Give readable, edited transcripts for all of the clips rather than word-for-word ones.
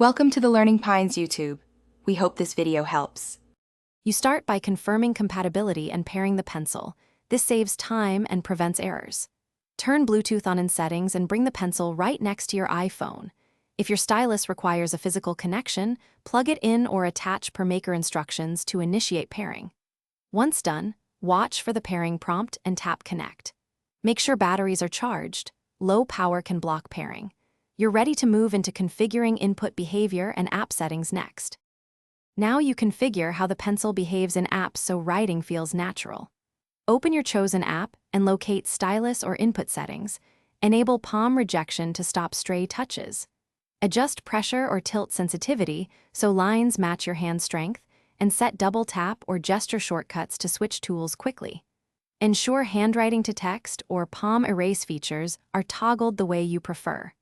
Welcome to the Learning Pines YouTube. We hope this video helps. You start by confirming compatibility and pairing the pencil. This saves time and prevents errors. Turn Bluetooth on in settings and bring the pencil right next to your iPhone. If your stylus requires a physical connection, plug it in or attach per maker instructions to initiate pairing. Once done, watch for the pairing prompt and tap Connect. Make sure batteries are charged. Low power can block pairing. You're ready to move into configuring input behavior and app settings next. Now you configure how the pencil behaves in apps so writing feels natural. Open your chosen app and locate stylus or input settings. Enable palm rejection to stop stray touches. Adjust pressure or tilt sensitivity so lines match your hand strength, and set double tap or gesture shortcuts to switch tools quickly. Ensure handwriting to text or palm erase features are toggled the way you prefer.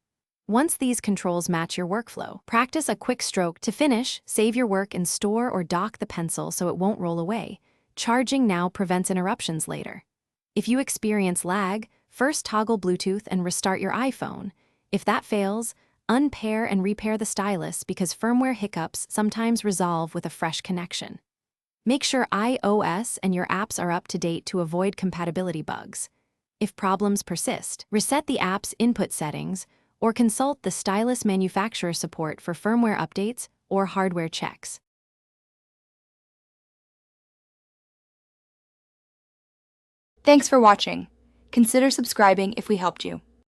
Once these controls match your workflow, practice a quick stroke to finish, save your work and store or dock the pencil so it won't roll away. Charging now prevents interruptions later. If you experience lag, first toggle Bluetooth and restart your iPhone. If that fails, unpair and repair the stylus because firmware hiccups sometimes resolve with a fresh connection. Make sure iOS and your apps are up to date to avoid compatibility bugs. If problems persist, reset the app's input settings or consult the stylus manufacturer support for firmware updates or hardware checks. Thanks for watching. Consider subscribing if we helped you.